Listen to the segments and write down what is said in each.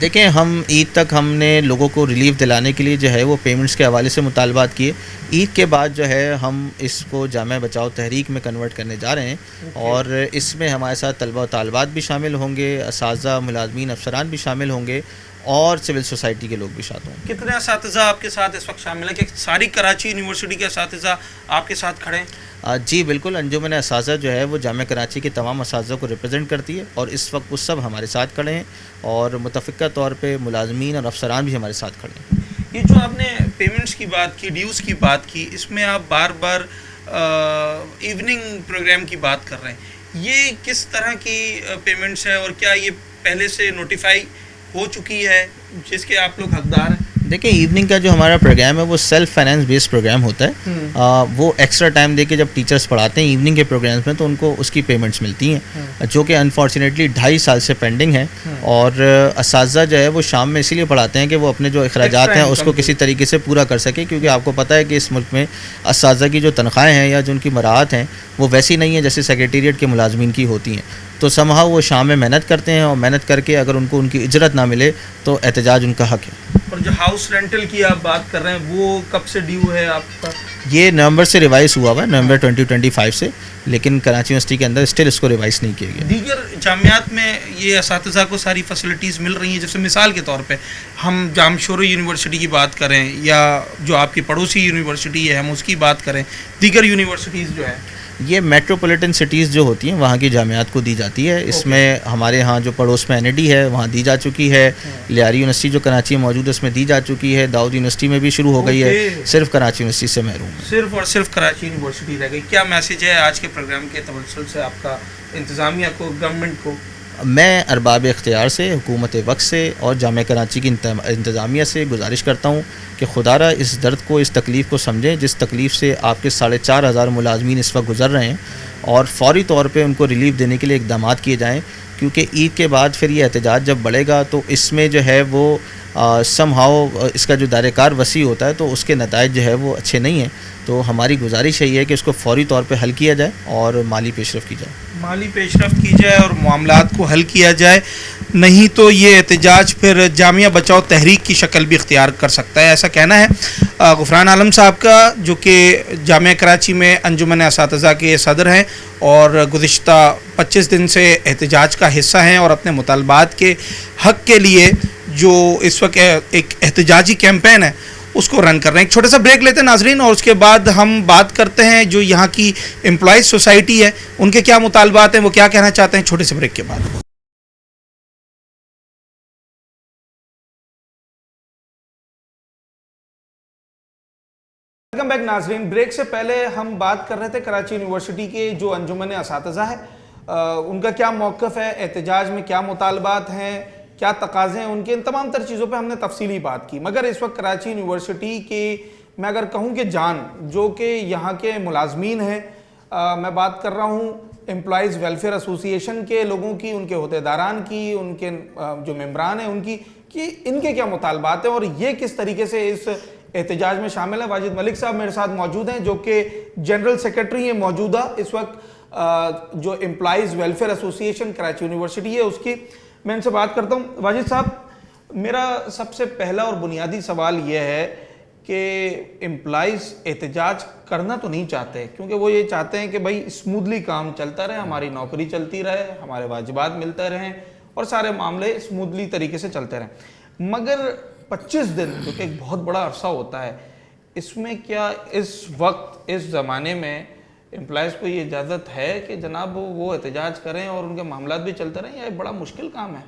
دیکھیں ہم عید تک ہم نے لوگوں کو ریلیف دلانے کے لیے جو ہے وہ پیمنٹس کے حوالے سے مطالبات کیے. عید کے بعد جو ہے ہم اس کو جامعہ بچاؤ تحریک میں کنورٹ کرنے جا رہے ہیں, اور اس میں ہمارے ساتھ طلبہ و طالبات بھی شامل ہوں گے, اساتذہ, ملازمین, افسران بھی شامل ہوں گے, اور سول سوسائٹی کے لوگ بھی ساتھ ہوں گے. کتنے اساتذہ آپ کے ساتھ اس وقت شامل ہیں, کہ ساری کراچی یونیورسٹی کے اساتذہ آپ کے ساتھ کھڑے ہیں؟ جی بالکل, انجمن اساتذہ جو ہے وہ جامعہ کراچی کے تمام اساتذہ کو ریپرزینٹ کرتی ہے, اور اس وقت وہ سب ہمارے ساتھ کھڑے ہیں, اور متفقہ طور پہ ملازمین اور افسران بھی ہمارے ساتھ کھڑے ہیں. یہ جو آپ نے پیمنٹس کی بات کی, ڈیوز کی بات کی, اس میں آپ بار بار ایوننگ پروگرام کی بات کر رہے ہیں, یہ کس طرح کی پیمنٹس ہے, اور کیا یہ پہلے سے نوٹیفائی ہو چکی ہے جس کے آپ لوگ حقدار ہیں؟ دیکھیں ایوننگ کا جو ہمارا پروگرام ہے وہ سیلف فائنینس بیسڈ پروگرام ہوتا ہے. وہ ایکسٹرا ٹائم دے کے جب ٹیچرز پڑھاتے ہیں ایوننگ کے پروگرامس میں تو ان کو اس کی پیمنٹس ملتی ہیں, جو کہ انفارچونیٹلی 2.5 سال سے پینڈنگ ہے. اور اساتذہ جو ہے وہ شام میں اسی لیے پڑھاتے ہیں کہ وہ اپنے جو اخراجات ہیں اس کو کسی طریقے سے پورا کر سکے, کیونکہ آپ کو پتہ ہے کہ اس ملک میں اساتذہ کی جو تنخواہیں ہیں یا جو ان کی مراعات ہیں وہ ویسی نہیں ہیں جیسے سیکریٹریٹ کے ملازمین کی ہوتی ہیں. تو سمہاؤ وہ شام میں محنت کرتے ہیں, اور محنت کر کے اگر ان کو ان کی اجرت نہ ملے تو احتجاج ان کا حق ہے. اور جو ہاؤس رینٹل کی آپ بات کر رہے ہیں وہ کب سے ڈیو ہے آپ کا؟ یہ نومبر سے ریوائز ہوا ہے, نومبر 2025 سے, لیکن کراچی یونیورسٹی کے اندر اسٹل اس کو ریوائز نہیں کیا گیا. دیگر جامعات میں یہ اساتذہ کو ساری فیسلٹیز مل رہی ہیں, جیسے مثال کے طور پہ ہم جامشورو یونیورسٹی کی بات کریں, یا جو آپ کی پڑوسی یونیورسٹی ہے ہم اس کی بات کریں, دیگر یونیورسٹیز جو ہے یہ میٹروپولیٹن سٹیز جو ہوتی ہیں وہاں کی جامعات کو دی جاتی ہے. اس میں ہمارے ہاں جو پڑوس میں NAD ہے وہاں دی جا چکی ہے, لیاری یونیورسٹی جو کراچی میں موجود ہے اس میں دی جا چکی ہے, داؤد یونیورسٹی میں بھی شروع ہو گئی ہے, صرف کراچی یونیورسٹی سے محروم ہے. صرف اور صرف کراچی یونیورسٹی رہ گئی. کیا میسیج ہے آج کے پروگرام کے توسل سے آپ کا انتظامیہ کو, گورنمنٹ کو؟ میں ارباب اختیار سے, حکومت وقت سے اور جامعہ کراچی کی انتظامیہ سے گزارش کرتا ہوں کہ خدا را اس درد کو, اس تکلیف کو سمجھیں جس تکلیف سے آپ کے 4,500 ملازمین اس وقت گزر رہے ہیں, اور فوری طور پہ ان کو ریلیف دینے کے لیے اقدامات کیے جائیں, کیونکہ عید کے بعد پھر یہ احتجاج جب بڑھے گا تو اس میں جو ہے وہ سم ہاؤ اس کا جو دائرہ کار وسیع ہوتا ہے تو اس کے نتائج جو ہے وہ اچھے نہیں ہیں. تو ہماری گزارش یہی ہے کہ اس کو فوری طور پہ حل کیا جائے اور مالی پیش رفت کی جائے. مالی پیش رفت کی جائے اور معاملات کو حل کیا جائے, نہیں تو یہ احتجاج پھر جامعہ بچاؤ تحریک کی شکل بھی اختیار کر سکتا ہے, ایسا کہنا ہے غفران عالم صاحب کا, جو کہ جامعہ کراچی میں انجمن اساتذہ کے صدر ہیں اور گزشتہ 25 دن سے احتجاج کا حصہ ہیں, اور اپنے مطالبات کے حق کے لیے جو اس وقت ایک احتجاجی کیمپین ہے اس کو رن کر رہے ہیں. ایک چھوٹا سا بریک لیتے ہیں ناظرین, اور اس کے بعد ہم بات کرتے ہیں جو یہاں کی امپلائیز سوسائٹی ہے ان کے کیا مطالبات ہیں, وہ کیا کہنا چاہتے ہیں, چھوٹے سے بریک کے بعد. ویلکم بیک ناظرین. بریک سے پہلے ہم بات کر رہے تھے کراچی یونیورسٹی کے جو انجمن اساتذہ ہے ان کا کیا موقف ہے, احتجاج میں کیا مطالبات ہیں, کیا تقاضے ہیں ان کے, ان تمام تر چیزوں پہ ہم نے تفصیلی بات کی. مگر اس وقت کراچی یونیورسٹی کے میں اگر کہوں کہ جان جو کہ یہاں کے ملازمین ہیں, میں بات کر رہا ہوں امپلائیز ویلفیئر ایسوسی ایشن کے لوگوں کی, ان کے عہدیداران کی, ان کے جو ممبران ہیں ان کی, کہ ان کے کیا مطالبات ہیں اور یہ کس طریقے سے اس احتجاج میں شامل ہیں. واجد ملک صاحب میرے ساتھ موجود ہیں جو کہ جنرل سیکرٹری ہیں موجودہ اس وقت جو امپلائیز ویلفیئر ایسوسی ایشن کراچی یونیورسٹی ہے اس کی. میں ان سے بات کرتا ہوں. واجد صاحب, میرا سب سے پہلا اور بنیادی سوال یہ ہے کہ امپلائیز احتجاج کرنا تو نہیں چاہتے, کیونکہ وہ یہ چاہتے ہیں کہ بھائی اسموتھلی کام چلتا رہے, ہماری نوکری چلتی رہے, ہمارے واجبات ملتے رہیں اور سارے معاملے اسموتھلی طریقے سے چلتے رہیں. مگر 25 دن جو کہ ایک بہت بڑا عرصہ ہوتا ہے, اس میں کیا اس وقت اس زمانے میں امپلائیز کو یہ اجازت ہے کہ جناب وہ احتجاج کریں اور ان کے معاملات بھی چلتے رہیں, یا بڑا مشکل کام ہے؟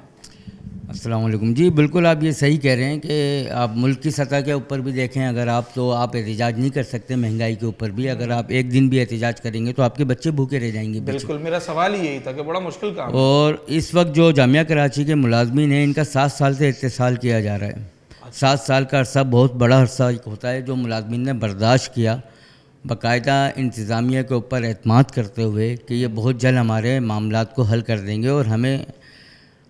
السلام علیکم. جی بالکل آپ یہ صحیح کہہ رہے ہیں کہ آپ ملک کی سطح کے اوپر بھی دیکھیں, اگر آپ تو آپ احتجاج نہیں کر سکتے, مہنگائی کے اوپر بھی اگر آپ ایک دن بھی احتجاج کریں گے تو آپ کے بچے بھوکے رہ جائیں گے. بالکل, میرا سوال ہی یہی تھا کہ بڑا مشکل کام ہے. اور اس وقت جو جامعہ کراچی کے ملازمین ہیں ان کا 7 سال سے اتصال کیا جا رہا ہے. 7 سال کا عرصہ بہت بڑا عرصہ ہوتا ہے جو ملازمین نے برداشت کیا, باقاعدہ انتظامیہ کے اوپر اعتماد کرتے ہوئے کہ یہ بہت جلد ہمارے معاملات کو حل کر دیں گے اور ہمیں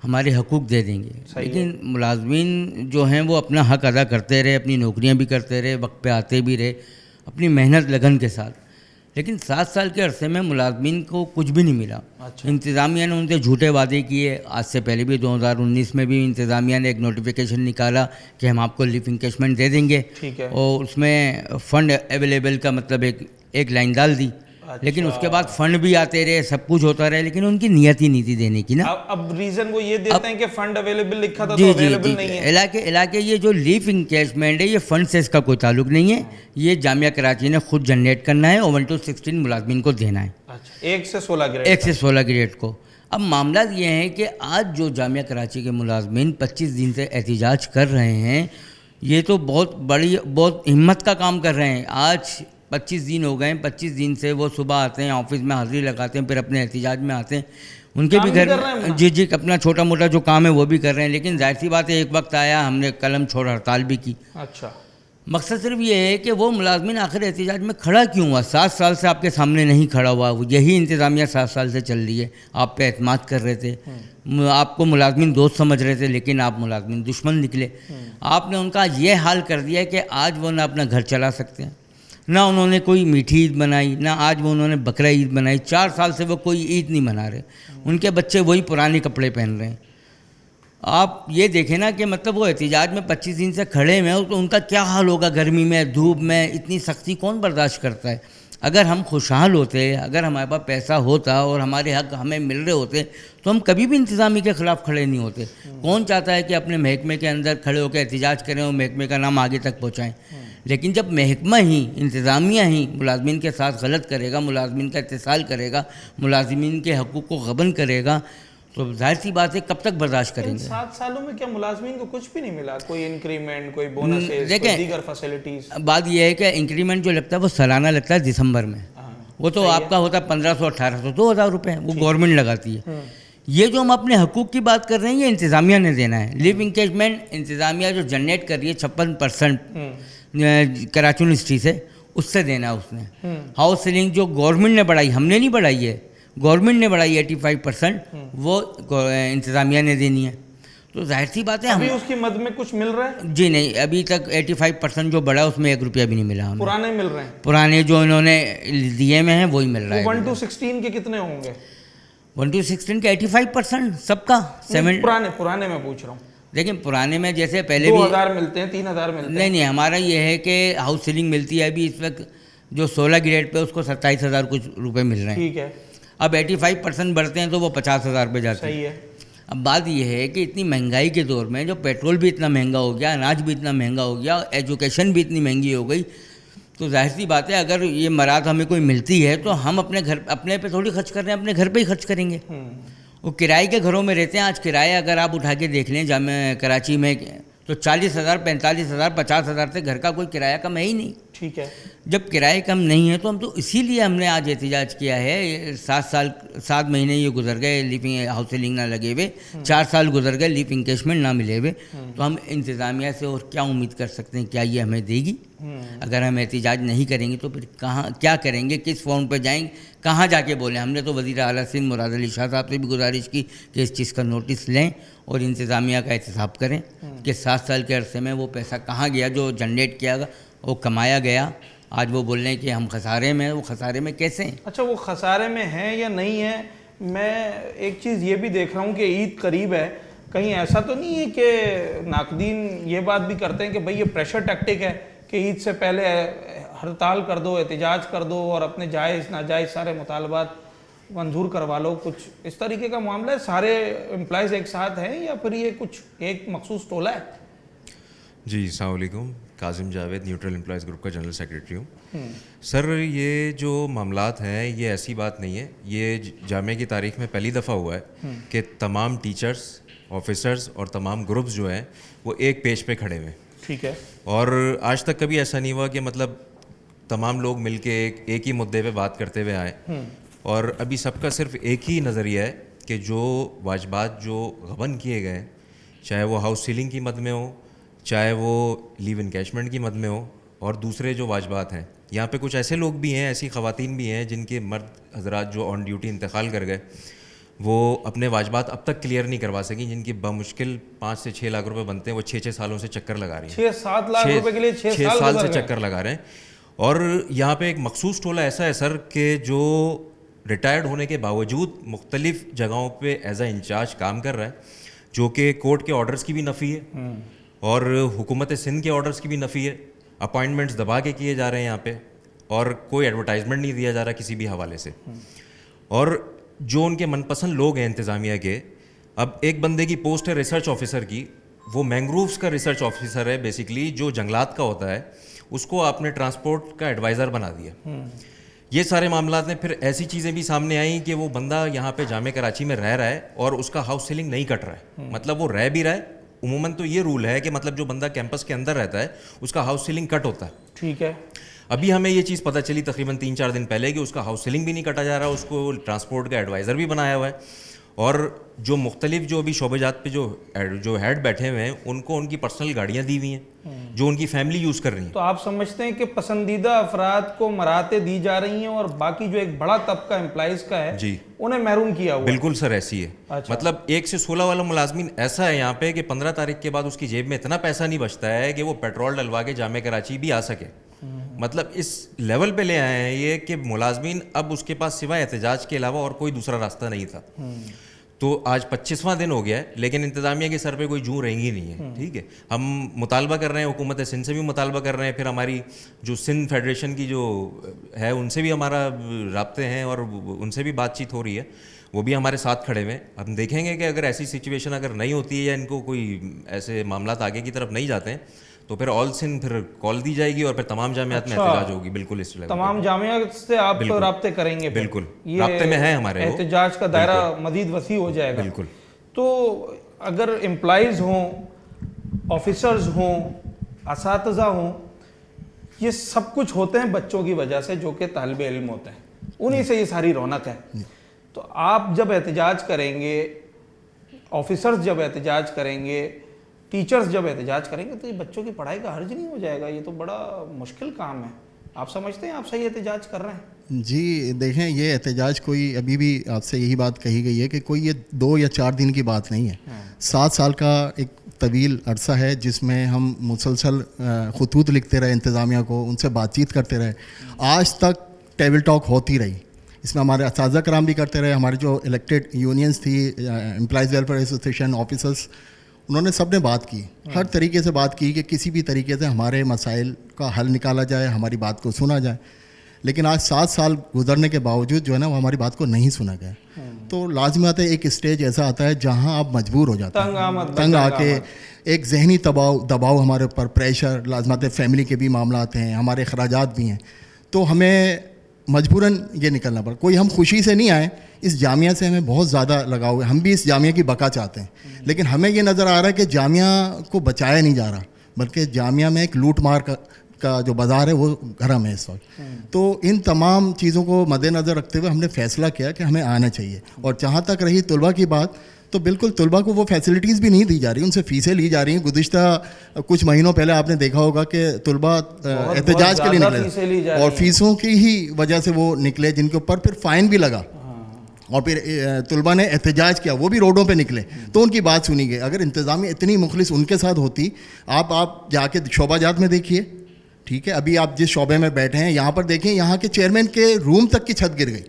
ہمارے حقوق دے دیں گے. لیکن ملازمین جو ہیں وہ اپنا حق ادا کرتے رہے, اپنی نوکریاں بھی کرتے رہے, وقت پہ آتے بھی رہے, اپنی محنت لگن کے ساتھ. لیکن 7 سال کے عرصے میں ملازمین کو کچھ بھی نہیں ملا. انتظامیہ نے ان سے جھوٹے وعدے کیے. آج سے پہلے بھی 2019 میں بھی انتظامیہ نے ایک نوٹیفیکیشن نکالا کہ ہم آپ کو لیو انکیشمنٹ دے دیں گے, اور اس میں فنڈ اویلیبل کا مطلب ایک لائن ڈال دی. لیکن اس کے بعد فنڈ بھی آتے رہے, سب کچھ ہوتا رہے, لیکن ان کی نیت ہی نہیں تھی دینے کی نا. اب ریزن وہ یہ دیتے ہیں کہ فنڈ اویلیبل لکھا تھا تو اویلیبل نہیں ہے. علاقے یہ جو لیو انکیشمنٹ ہے یہ فنڈ سے اس کا کوئی تعلق نہیں ہے. یہ جامعہ کراچی نے خود جنریٹ کرنا ہے اور 1 to 16 ملازمین کو دینا ہے. 1 سے 16 گریڈ کو. اب معاملہ یہ ہے کہ آج جو جامعہ کراچی کے ملازمین 25 دن سے احتجاج کر رہے ہیں, یہ تو بہت ہمت کا کام کر رہے ہیں. آج 25 دن ہو گئے ہیں. 25 دن سے وہ صبح آتے ہیں, آفس میں حاضری لگاتے ہیں, پھر اپنے احتجاج میں آتے ہیں. ان کے بھی گھر جی اپنا چھوٹا موٹا جو کام ہے وہ بھی کر رہے ہیں. لیکن ظاہر سی بات ہے ایک وقت آیا ہم نے قلم چھوڑ ہڑتال بھی کی. اچھا, مقصد صرف یہ ہے کہ وہ ملازمین آخر احتجاج میں کھڑا کیوں ہوا؟ 7 سال سے آپ کے سامنے نہیں کھڑا ہوا. یہی انتظامیہ 7 سال سے چل رہی ہے. آپ پہ اعتماد کر رہے تھے, آپ کو ملازمین دوست سمجھ رہے تھے, لیکن آپ ملازمین دشمن نکلے. آپ نے ان کا یہ حال کر دیا کہ آج وہ نہ اپنا گھر چلا سکتے ہیں, نہ انہوں نے کوئی میٹھی عید بنائی, نہ آج وہ انہوں نے بقرہ عید بنائی. 4 سال سے وہ کوئی عید نہیں منا رہے. ان کے بچے وہی پرانے کپڑے پہن رہے ہیں. آپ یہ دیکھیں نا کہ مطلب وہ احتجاج میں 25 دن سے کھڑے ہوئے ہیں, تو ان کا کیا حال ہوگا گرمی میں, دھوپ میں. اتنی سختی کون برداشت کرتا ہے؟ اگر ہم خوشحال ہوتے, اگر ہمارے پاس پیسہ ہوتا اور ہمارے حق ہمیں مل رہے ہوتے, تو ہم کبھی بھی انتظامیہ کے خلاف کھڑے نہیں ہوتے. کون چاہتا ہے کہ اپنے محکمے کے اندر کھڑے ہو کے احتجاج کریں اور محکمے کا نام آگے تک پہنچائیں؟ لیکن جب محکمہ ہی, انتظامیہ ہی ملازمین کے ساتھ غلط کرے گا, ملازمین کا اتصال کرے گا, ملازمین کے حقوق کو غبن کرے گا, تو ظاہر سی بات ہے کب تک برداشت کریں گے؟ 7 سالوں میں کیا ملازمین کو کچھ بھی نہیں ملا؟ کوئی انکریمنٹ, کوئی بونسز, کوئی دیگر فیسلٹیز؟ بات یہ ہے کہ انکریمنٹ جو لگتا ہے وہ سالانہ لگتا ہے دسمبر میں. وہ تو آپ کا ہوتا ہے 1500 1800 2000 روپے, وہ گورنمنٹ لگاتی ہے. یہ جو ہم اپنے حقوق کی بات کر رہے ہیں یہ انتظامیہ نے دینا ہے. لیو انکیجمنٹ انتظامیہ جو جنریٹ کر رہی ہے 56% کراچی یونیورسٹی سے, اس سے دینا ہے اس نے. ہاؤس سیلنگ جو گورنمنٹ نے بڑھائی, ہم نے نہیں بڑھائی ہے, گورنمنٹ نے بڑھائی 85%, وہ انتظامیہ نے دینی ہے. تو ظاہر سی بات ہے ابھی اس کی مد میں کچھ مل رہا ہے؟ جی نہیں, ابھی تک 85% جو بڑھا اس میں 1 روپیہ بھی نہیں ملا ہمیں. پرانے مل رہے ہیں, پرانے جو انہوں نے دیے میں ہیں وہی مل رہا ہے. 1 to 16 کے کتنے ہوں گے؟ 1 to 16 کے 85% سب کا. پرانے میں پوچھ رہا ہوں. لیکن پرانے میں جیسے پہلے بھی 2000 ملتے ہیں, 3000 ملتے ہیں. نہیں, ہمارا یہ ہے کہ ہاؤس سیلنگ ملتی ہے ابھی اس وقت جو 16 گریڈ پہ اس کو 27000 کچھ روپے مل رہے ہیں. ٹھیک ہے. اب 85% بڑھتے ہیں تو وہ 50000 پہ جاتے ہیں. صحیح ہے. اب بات یہ ہے کہ اتنی مہنگائی کے دور میں جو پیٹرول بھی اتنا مہنگا ہو گیا, اناج بھی اتنا مہنگا ہو گیا, ایجوکیشن بھی اتنی مہنگی ہو گئی, تو ظاہر سی بات ہے اگر یہ مراد ہمیں کوئی ملتی ہے تو ہم اپنے پہ تھوڑی خرچ کر رہے ہیں, اپنے گھر پہ ہی خرچ کریں گے. وہ کرائے کے گھروں میں رہتے ہیں. آج کرایہ اگر آپ اٹھا کے دیکھ لیں جامعہ کراچی میں تو 40000 45000 50000 سے گھر کا کوئی کرایہ کم ہے ہی نہیں. ٹھیک ہے. جب کرائے کم نہیں ہے تو ہم تو اسی لیے ہم نے آج احتجاج کیا ہے. 7 مہینے یہ گزر گئے لیو ہاؤس سیلنگ نہ لگے ہوئے, 4 سال گزر گئے لیو انکیشمنٹ نہ ملے ہوئے, تو ہم انتظامیہ سے اور کیا امید کر سکتے ہیں؟ کیا یہ ہمیں دے گی؟ اگر ہم احتجاج نہیں کریں گے تو پھر کیا کریں گے؟ کس فون پہ جائیں گے؟ کہاں جا کے بولیں؟ ہم نے تو وزیر اعلیٰ سندھ مراد علی شاہ صاحب سے بھی گزارش کی کہ اس چیز کا نوٹس لیں اور انتظامیہ کا احتساب کریں کہ 7 سال کے عرصے میں وہ پیسہ کہاں گیا جو جنریٹ کیا گیا, وہ کمایا گیا. آج وہ بول رہے ہیں کہ ہم خسارے میں, وہ خسارے میں کیسے ہیں؟ اچھا, وہ خسارے میں ہیں یا نہیں ہیں؟ میں ایک چیز یہ بھی دیکھ رہا ہوں کہ عید قریب ہے, کہیں ایسا تو نہیں ہے کہ ناقدین یہ بات بھی کرتے ہیں کہ بھئی یہ پریشر ٹیکٹک ہے کہ عید سے پہلے ہڑتال کر دو, احتجاج کر دو اور اپنے جائز ناجائز سارے مطالبات منظور کروا لو, کچھ اس طریقے کا معاملہ ہے؟ سارے امپلائیز ایک ساتھ ہیں یا پھر یہ کچھ ایک مخصوص ٹولہ ہے؟ جی السلام علیکم, Kazim Javed neutral employees group کا جنرل سیکریٹری ہوں. سر یہ جو معاملات ہیں یہ ایسی بات نہیں ہے, یہ جامعہ کی تاریخ میں پہلی دفعہ ہوا ہے کہ تمام ٹیچرز, آفیسرز اور تمام گروپس جو ہیں وہ ایک پیج پہ کھڑے ہوئے. ٹھیک ہے. اور آج تک کبھی ایسا نہیں ہوا کہ مطلب تمام لوگ مل کے ایک ہی مدعے پہ بات کرتے ہوئے آئے. اور ابھی سب کا صرف ایک ہی نظریہ ہے کہ جو واجبات جو غبن کیے گئے, چاہے وہ ہاؤس سیلنگ کی مد میں ہو, چاہے وہ لیو انکیشمنٹ کی مد میں ہو, اور دوسرے جو واجبات ہیں, یہاں پہ کچھ ایسے لوگ بھی ہیں, ایسی خواتین بھی ہیں جن کے مرد حضرات جو آن ڈیوٹی انتقال کر گئے, وہ اپنے واجبات اب تک کلیئر نہیں کروا سکیں, جن کی بمشکل 5 سے 6 لاکھ روپے بنتے ہیں, وہ 6 سالوں سے چکر لگا رہی ہیں. 6-7 لاکھ روپے کے لیے 6 سال سے چکر لگا رہے ہیں. اور یہاں پہ ایک مخصوص ٹولہ ایسا ہے سر کہ جو ریٹائرڈ ہونے کے باوجود مختلف جگہوں پہ ایز اے انچارج کام کر رہا ہے، جو کہ کورٹ کے آرڈرز کی بھی نفی ہے اور حکومت سندھ کے آرڈرز کی بھی نفی ہے. اپائنٹمنٹس دبا کے کیے جا رہے ہیں یہاں پہ اور کوئی ایڈورٹائزمنٹ نہیں دیا جا رہا کسی بھی حوالے سے. اور جو ان کے من پسند لوگ ہیں انتظامیہ کے، اب ایک بندے کی پوسٹ ہے ریسرچ آفیسر کی، وہ مینگرووز کا ریسرچ آفیسر ہے بیسیکلی، جو جنگلات کا ہوتا ہے، اس کو آپ نے ٹرانسپورٹ کا ایڈوائزر بنا دیا. یہ سارے معاملات میں پھر ایسی چیزیں بھی سامنے آئیں کہ وہ بندہ یہاں پہ جامعہ کراچی میں رہ رہا ہے اور اس کا ہاؤس سیلنگ نہیں کٹ رہا ہے. مطلب وہ رہ بھی رہا ہے، عموماً تو یہ رول ہے کہ مطلب جو بندہ کیمپس کے اندر رہتا ہے اس کا ہاؤس سیلنگ کٹ ہوتا ہے. ٹھیک ہے. ابھی ہمیں یہ چیز پتہ چلی تقریباً 3-4 دن پہلے کہ اس کا ہاؤس سیلنگ بھی نہیں کٹا جا رہا، اس کو ٹرانسپورٹ کا ایڈوائزر بھی بنایا ہوا ہے. اور جو مختلف جو ابھی شعبے جات پہ جو ہیڈ بیٹھے ہوئے ہیں ان کو ان کی پرسنل گاڑیاں دی ہوئی ہیں جو ان کی فیملی یوز کر رہی ہیں. تو آپ سمجھتے ہیں کہ پسندیدہ افراد کو مراتیں دی جا رہی ہیں اور باقی جو ایک بڑا طبقہ امپلائیز کا ہے جی انہیں محروم کیا ہوا؟ بالکل سر ایسی ہے. مطلب 1 سے 16 والا ملازمین ایسا ہے یہاں پہ کہ 15 تاریخ کے بعد اس کی جیب میں اتنا پیسہ نہیں بچتا ہے کہ وہ پیٹرول ڈلوا کے جامعہ کراچی بھی آ سکے. مطلب اس لیول پہ لے آئے ہیں یہ کہ ملازمین اب اس کے پاس سوائے احتجاج کے علاوہ اور کوئی دوسرا راستہ نہیں تھا. تو آج 25واں دن ہو گیا ہے لیکن انتظامیہ کے سر پہ کوئی جوں رہیں گی نہیں ہے. ٹھیک ہے، ہم مطالبہ کر رہے ہیں، حکومت سندھ سے بھی مطالبہ کر رہے ہیں، پھر ہماری جو سندھ فیڈریشن کی جو ہے ان سے بھی ہمارا رابطے ہیں اور ان سے بھی بات چیت ہو رہی ہے، وہ بھی ہمارے ساتھ کھڑے ہوئے ہیں. ہم دیکھیں گے کہ اگر ایسی سچویشن اگر نہیں ہوتی ہے یا ان کو کوئی ایسے معاملات آگے کی طرف نہیں جاتے ہیں تو پھر آل سندھ پھر کال دی جائے گی اور پھر تمام جامعات میں احتجاج ہوگی. بالکل اس لیول تمام جامعات سے آپ رابطے کریں گے؟ بالکل رابطے میں ہیں ہمارے. احتجاج کا دائرہ مزید وسیع ہو جائے گا. بالکل. تو اگر امپلائیز ہوں، آفیسرز ہوں، اساتذہ ہوں، یہ سب کچھ ہوتے ہیں بچوں کی وجہ سے جو کہ طالب علم ہوتے ہیں، انہی سے یہ ساری رونق ہے. تو آپ جب احتجاج کریں گے، آفیسرز جب احتجاج کریں گے، ٹیچرز جب احتجاج کریں گے تو یہ بچوں کی پڑھائی کا حرج نہیں ہو جائے گا؟ یہ تو بڑا مشکل کام ہے. آپ سمجھتے ہیں آپ صحیح احتجاج کر رہے ہیں؟ جی دیکھیں، یہ احتجاج کوئی ابھی بھی آپ سے یہی بات کہی گئی ہے کہ کوئی یہ 2 یا 4 دن کی بات نہیں ہے. 7 سال کا ایک طویل عرصہ ہے جس میں ہم مسلسل خطوط لکھتے رہے انتظامیہ کو، ان سے بات چیت کرتے رہے. آج تک ٹیبل ٹاک ہوتی رہی. اس میں ہمارے اساتذہ کرام بھی کرتے رہے، ہمارے جو الیکٹڈ یونینز تھی، امپلائیز ویلفیئر ایسوسیشن، آفیسرس، انہوں نے سب نے بات کی، ہر طریقے سے بات کی کہ کسی بھی طریقے سے ہمارے مسائل کا حل نکالا جائے، ہماری بات کو سنا جائے. لیکن آج 7 سال گزرنے کے باوجود جو ہے نا وہ ہماری بات کو نہیں سنا گیا. تو لازمات ہے ایک اسٹیج ایسا آتا ہے جہاں آپ مجبور ہو جاتے ہیں، تنگ آ کے ایک ذہنی دباؤ ہمارے اوپر، پریشر، لازمات فیملی کے بھی معاملات ہیں، ہمارے اخراجات بھی ہیں، تو ہمیں مجبوراً یہ نکلنا پڑا. کوئی ہم خوشی سے نہیں آئے، اس جامعہ سے ہمیں بہت زیادہ لگاؤ ہے، ہم بھی اس جامعہ کی بقا چاہتے ہیں. لیکن ہمیں یہ نظر آ رہا ہے کہ جامعہ کو بچایا نہیں جا رہا، بلکہ جامعہ میں ایک لوٹ مار کا جو بازار ہے وہ گرم ہے اس وقت. تو ان تمام چیزوں کو مد نظر رکھتے ہوئے ہم نے فیصلہ کیا کہ ہمیں آنا چاہیے. اور جہاں تک رہی طلباء کی بات، تو بالکل طلباء کو وہ فیسلٹیز بھی نہیں دی جا رہی، ان سے فیسیں لی جا رہی ہیں. گزشتہ کچھ مہینوں پہلے آپ نے دیکھا ہوگا کہ طلباء احتجاج کے لیے نکلے اور فیسوں کی ہی وجہ سے وہ نکلے، جن کے اوپر پھر فائن بھی لگا اور پھر طلباء نے احتجاج کیا، وہ بھی روڈوں پہ نکلے تو ان کی بات سنی گئی. اگر انتظامیہ اتنی مخلص ان کے ساتھ ہوتی، آپ جا کے شعبہ جات میں دیکھیے، ٹھیک ہے، ابھی آپ جس شعبے میں بیٹھے ہیں یہاں پر دیکھیں، یہاں کے چیئرمین کے روم تک کی چھت گر گئی.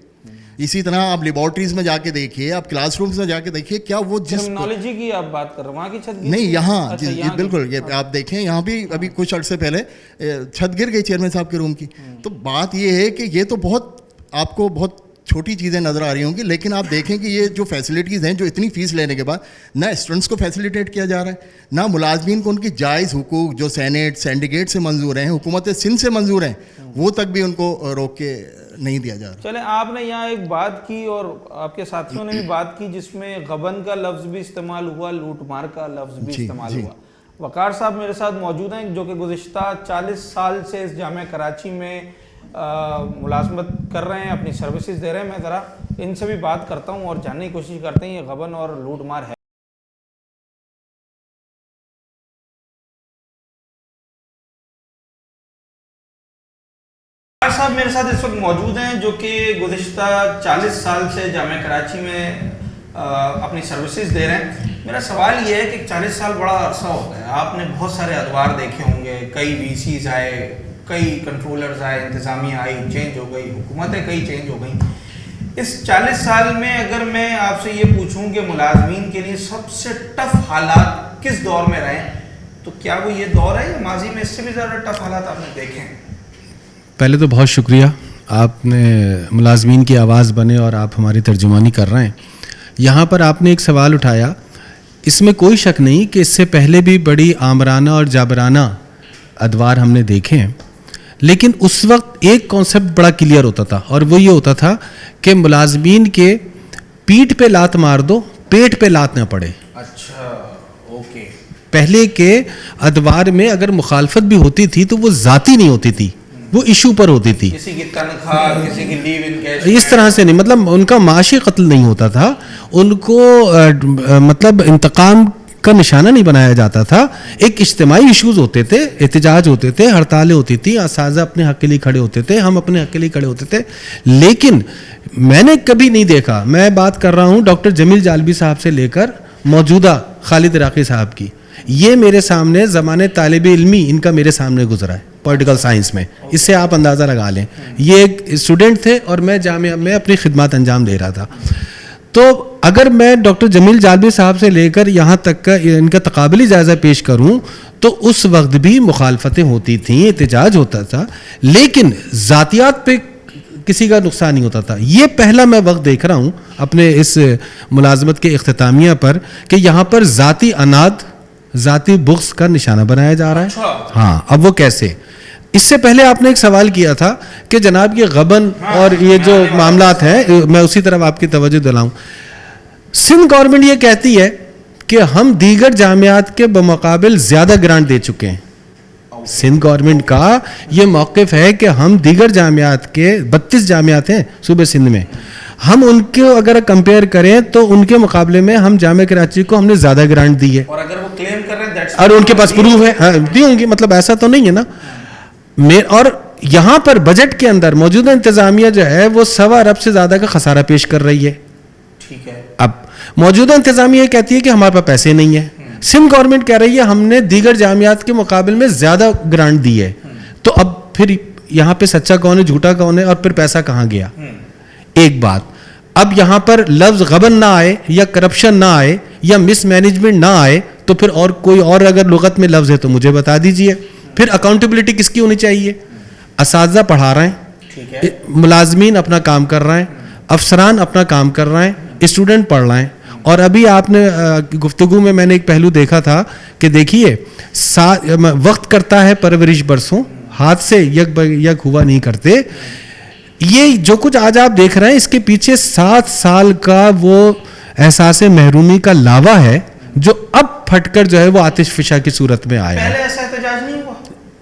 اسی طرح آپ لیبارٹریز میں جا کے دیکھیے، آپ کلاس رومز میں جا کے دیکھیے، کیا وہ جس ٹیکنالوجی کی آپ بات کر رہے ہیں وہاں کی چھت نہیں، یہاں بالکل یہ آپ دیکھیں، یہاں بھی ابھی کچھ عرصے پہلے چھت گر گئی چیئرمین صاحب کے روم کی. تو بات یہ ہے کہ یہ تو بہت آپ کو بہت چھوٹی چیزیں نظر آ رہی ہوں گی، لیکن آپ دیکھیں کہ یہ جو فیسلٹیز ہیں، جو اتنی فیس لینے کے بعد نہ اسٹوڈنٹس کو فیسلیٹیٹ کیا جا رہا ہے، نہ ملازمین کو ان کی جائز حقوق جو سینیٹ سینڈیکیٹ سے منظور ہیں، حکومت سندھ سے منظور ہیں، وہ تک بھی ان کو روک کے نہیں دیا جا رہا. چلیں، آپ نے یہاں ایک بات کی اور آپ کے ساتھیوں نے بھی بات کی جس میں غبن کا لفظ بھی استعمال ہوا، لوٹ مار کا لفظ بھی استعمال ہوا. وقار صاحب میرے ساتھ موجود ہیں جو کہ گزشتہ 40 سال سے اس جامعہ کراچی میں ملازمت کر رہے ہیں، اپنی سروسز دے رہے ہیں. میں ذرا ان سے بھی بات کرتا ہوں اور جاننے کی کوشش کرتے ہیں یہ غبن اور لوٹ مار ہے. وقار صاحب میرے ساتھ اس وقت موجود ہیں جو کہ گزشتہ 40 سال سے جامعہ کراچی میں اپنی سروسز دے رہے ہیں. میرا سوال یہ ہے کہ 40 سال بڑا عرصہ ہوتا ہے، آپ نے بہت سارے ادوار دیکھے ہوں گے، کئی وی سیز آئے، کئی کنٹرولرز آئے, انتظامیہ آئی, چینج ہو گئی, حکومتیں کئی چینج ہو گئیں. اس 40 سال میں اگر میں آپ سے یہ پوچھوں کہ ملازمین کے لیے سب سے ٹف حالات کس دور میں رہے, تو کیا وہ یہ دور ہے یا ماضی میں اس سے بھی زیادہ ٹف حالات آپ نے دیکھے ہیں؟ پہلے تو بہت شکریہ, آپ نے ملازمین کی آواز بنے اور آپ ہماری ترجمانی کر رہے ہیں. یہاں پر آپ نے ایک سوال اٹھایا, اس میں کوئی شک نہیں کہ اس سے پہلے بھی بڑی آمرانہ اور جابرانہ ادوار ہم نے دیکھے ہیں, لیکن اس وقت ایک کانسیپٹ بڑا کلیئر ہوتا تھا, اور وہ یہ ہوتا تھا کہ ملازمین کے پیٹھ پہ لات مار دو, پیٹ پہ لات نہ پڑے. اچھا, اوکے. پہلے کے ادوار میں اگر مخالفت بھی ہوتی تھی تو وہ ذاتی نہیں ہوتی تھی, وہ ایشو پر ہوتی تھی, کسی کی تنخواہ, کسی کی لیو انکیش, اس طرح سے نہیں. مطلب ان کا معاشی قتل نہیں ہوتا تھا, ان کو مطلب انتقام کا نشانہ نہیں بنایا جاتا تھا. ایک اجتماعی ایشوز ہوتے تھے, احتجاج ہوتے تھے, ہڑتالیں ہوتی تھیں, اساتذہ اپنے حق کے لیے کھڑے ہوتے تھے, ہم اپنے حق کے لیے کھڑے ہوتے تھے. لیکن میں نے کبھی نہیں دیکھا, میں بات کر رہا ہوں ڈاکٹر جمیل جالبی صاحب سے لے کر موجودہ خالد عراقی صاحب کی, یہ میرے سامنے زمانے طالب علمی ان کا میرے سامنے گزرا ہے پولیٹیکل سائنس میں. اس سے آپ اندازہ لگا لیں, یہ ایک اسٹوڈنٹ تھے اور میں جامعہ میں اپنی خدمات انجام دے رہا تھا. تو اگر میں ڈاکٹر جمیل جالبی صاحب سے لے کر یہاں تک کا ان کا تقابلی جائزہ پیش کروں تو اس وقت بھی مخالفتیں ہوتی تھیں, احتجاج ہوتا تھا, لیکن ذاتیات پہ کسی کا نقصان نہیں ہوتا تھا. یہ پہلا میں وقت دیکھ رہا ہوں اپنے اس ملازمت کے اختتامیہ پر کہ یہاں پر ذاتی اناد, ذاتی بغض کا نشانہ بنایا جا رہا ہے. ہاں, اب وہ کیسے؟ اس سے پہلے آپ نے ایک سوال کیا تھا کہ جناب یہ غبن اور یہ جو معاملات ہیں, میں اسی طرف آپ کی توجہ دلاؤں. سندھ گورنمنٹ یہ کہتی ہے کہ ہم دیگر جامعات کے بمقابل زیادہ گرانٹ دے چکے ہیں. سندھ گورنمنٹ کا یہ موقف ہے کہ ہم دیگر جامعات کے 32 جامعات ہیں صوبے سندھ میں, ہم ان کو اگر کمپیئر کریں تو ان کے مقابلے میں ہم جامعہ کراچی کو ہم نے زیادہ گرانٹ دی ہے. اور اگر وہ کلیم کر رہے ہیں اور ان کے پاس پروف ہے, دی ہوں گی, مطلب ایسا تو نہیں ہے نا. اور یہاں پر بجٹ کے اندر موجودہ انتظامیہ جو ہے وہ 1.25 ارب سے زیادہ کا خسارہ پیش کر رہی ہے. ٹھیک ہے. اب موجودہ انتظامیہ یہ کہتی ہے کہ ہمارے پاس پیسے نہیں ہیں. سندھ گورنمنٹ کہہ رہی ہے ہم نے دیگر جامعات کے مقابل میں زیادہ گرانٹ دی ہے. تو اب پھر یہاں پہ سچا کون ہے, جھوٹا کون ہے, اور پھر پیسہ کہاں گیا؟ ایک بات, اب یہاں پر لفظ غبن نہ آئے یا کرپشن نہ آئے یا مس مینجمنٹ نہ آئے تو پھر اور کوئی اور اگر لغت میں لفظ ہے تو مجھے بتا دیجئے. پھر اکاؤنٹیبلٹی کس کی ہونی چاہیے؟ اساتذہ پڑھا رہے ہیں, ملازمین اپنا کام کر رہے ہیں, افسران اپنا کام کر رہے ہیں, اسٹوڈنٹ پڑھ رہے ہیں. اور ابھی آپ نے گفتگو میں نے ایک پہلو دیکھا تھا کہ دیکھیے وقت کرتا ہے پرورش برسوں, ہاتھ سے یک ہوا نہیں کرتے. یہ جو کچھ آج آپ دیکھ رہے ہیں اس کے پیچھے 7 سال کا وہ احساس محرومی کا لاوا ہے جو اب پھٹ کر جو ہے وہ آتش فشاں کی صورت میں آیا ہے. پہلے ایسا احتجاج نہیں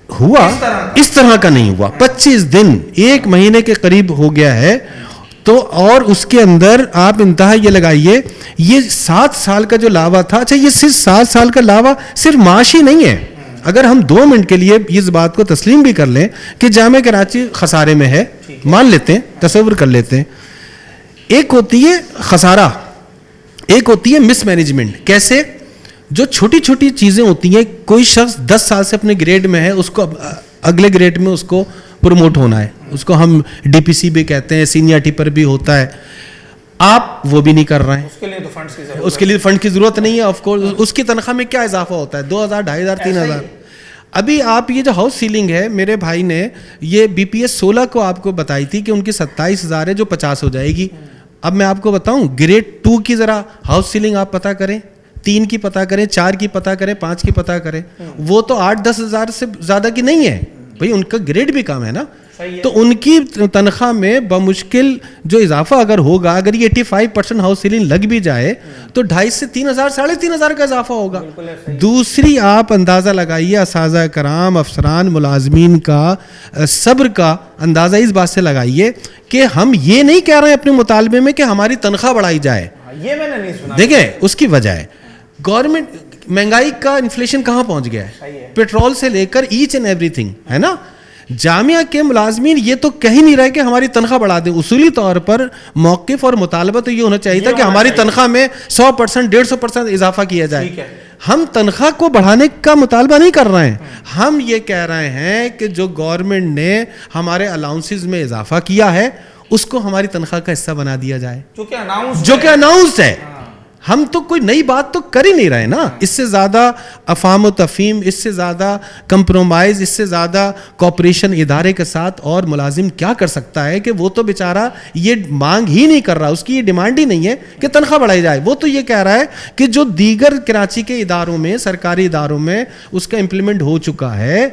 ہوا, اس طرح کا نہیں ہوا. 25 دن 1 مہینے کے قریب ہو گیا ہے. تو اور اس کے اندر آپ انتہا یہ لگائیے, یہ 7 سال کا جو لاوا تھا, اچھا یہ صرف 7 سال کا لاوا صرف معاشی نہیں ہے. اگر ہم 2 منٹ کے لیے اس بات کو تسلیم بھی کر لیں کہ جامعہ کراچی خسارے میں ہے, مان لیتے ہیں, تصور کر لیتے ہیں. ایک ہوتی ہے خسارہ, ایک ہوتی ہے مس مینجمنٹ. کیسے؟ جو چھوٹی چھوٹی چیزیں ہوتی ہیں, کوئی شخص 10 سال سے اپنے گریڈ میں ہے, اس کو اگلے گریڈ میں اس کو پروموٹ ہونا ہے, اس کو ہم ڈی پی سی بھی کہتے ہیں, سینئرٹی پر بھی ہوتا ہے. آپ وہ بھی نہیں کر رہے ہیں, اس کے لیے تو فنڈز کی ضرورت, اس کے لیے فنڈ کی ضرورت نہیں ہے. آف کورس اس کی تنخواہ میں کیا اضافہ ہوتا ہے, 2000, 2500, 3000. ابھی آپ یہ جو ہاؤس سیلنگ ہے, میرے بھائی نے یہ بی پی ایس 16 کو آپ کو بتائی تھی کہ ان کی 27,000 ہے جو 50 ہو جائے گی. اب میں آپ کو بتاؤں گریڈ 2 کی ذرا ہاؤس سیلنگ آپ پتہ کریں, 3 کی پتہ کریں, 4 کی پتہ کریں, 5 کی پتہ کریں, وہ تو 8-10 ہزار سے زیادہ کی نہیں ہے بھائی, ان کا گریڈ بھی کم ہے نا. تو ان کی تنخواہ میں بمشکل جو اضافہ اگر ہوگا, اگر یہ 85% ہاؤس سیلنگ لگ بھی جائے تو 2,500 سے 3,000, 3,500 کا اضافہ ہوگا. دوسری آپ اندازہ لگائیے اساتذہ کرام, افسران, ملازمین کا صبر کا اندازہ اس بات سے لگائیے کہ ہم یہ نہیں کہہ رہے ہیں اپنے مطالبے میں کہ ہماری تنخواہ بڑھائی جائے. یہ میں نے نہیں سنا. دیکھیں اس کی وجہ ہے گورنمنٹ, مہنگائی کا انفلیشن کہاں پہنچ گیا ہے, پیٹرول سے لے کر ایچ اینڈ ایوری تھنگ ہے نا. جامعہ کے ملازمین یہ تو کہہ نہیں رہے کہ ہماری تنخواہ بڑھا دیں. اصولی طور پر موقف اور مطالبہ تو یہ ہونا چاہیے تھا کہ ہماری تنخواہ میں 100%, 150% اضافہ کیا جائے. ہم تنخواہ کو بڑھانے کا مطالبہ نہیں کر رہے ہیں, ہم یہ کہہ رہے ہیں کہ جو گورنمنٹ نے ہمارے الاؤنسز میں اضافہ کیا ہے اس کو ہماری تنخواہ کا حصہ بنا دیا جائے, جو کہ اناؤنسڈ ہے. ہم تو کوئی نئی بات تو کر ہی نہیں رہے نا. اس سے زیادہ افہام و تفہیم, اس سے زیادہ کمپرومائز, اس سے زیادہ کوآپریشن ادارے کے ساتھ اور ملازم کیا کر سکتا ہے کہ وہ تو بیچارہ یہ مانگ ہی نہیں کر رہا, اس کی یہ ڈیمانڈ ہی نہیں ہے کہ تنخواہ بڑھائی جائے. وہ تو یہ کہہ رہا ہے کہ جو دیگر کراچی کے اداروں میں, سرکاری اداروں میں اس کا امپلیمنٹ ہو چکا ہے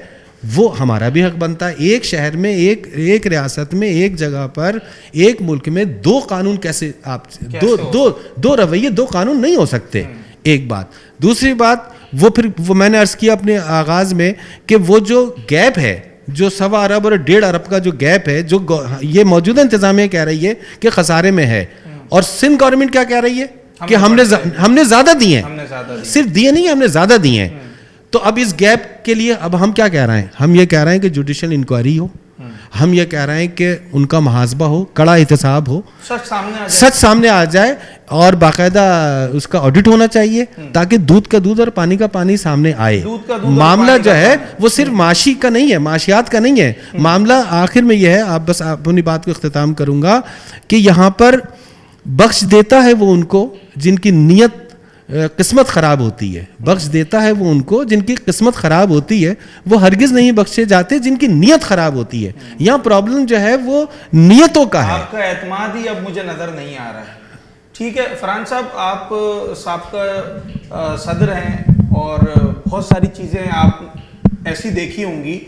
وہ ہمارا بھی حق بنتا ہے. ایک شہر میں, ایک ریاست میں, ایک جگہ پر, ایک ملک میں دو قانون کیسے, آپ دو رویے, دو قانون نہیں ہو سکتے. ایک بات. دوسری بات, وہ میں نے عرض کیا اپنے آغاز میں کہ وہ جو گیپ ہے, جو 1.25 ارب اور 1.5 ارب کا جو گیپ ہے, جو یہ موجودہ انتظامیہ کہہ رہی ہے کہ خسارے میں ہے, اور سندھ گورنمنٹ کیا کہہ رہی ہے کہ ہم نے زیادہ دیے ہیں, صرف دیے نہیں, ہم نے زیادہ دیے ہیں. تو اب اس گیپ کے لیے اب ہم کیا کہہ رہے ہیں, ہم یہ کہہ رہے ہیں کہ جوڈیشل انکوائری ہو, ہم یہ کہہ رہے ہیں کہ ان کا محاسبہ ہو, کڑا احتساب ہو, سچ سامنے آ جائے, اور باقاعدہ اس کا آڈٹ ہونا چاہیے تاکہ دودھ کا دودھ اور پانی کا پانی سامنے آئے. معاملہ جو ہے وہ صرف معاشی کا نہیں ہے, معاشیات کا نہیں ہے. معاملہ آخر میں یہ ہے, آپ بس اپنی بات کو اختتام کروں گا کہ یہاں پر بخش دیتا ہے وہ ان کو جن کی نیت قسمت خراب ہوتی ہے, بخش دیتا ہے وہ ان کو جن کی قسمت خراب ہوتی ہے, وہ ہرگز نہیں بخشے جاتے جن کی نیت خراب ہوتی ہے. یہاں پرابلم جو ہے وہ نیتوں کا ہے. آپ کا اعتماد ہی اب مجھے نظر نہیں آ رہا ہے. ٹھیک ہے فرحان صاحب, آپ سابقہ صدر ہیں اور بہت ساری چیزیں آپ ایسی دیکھی ہوں گی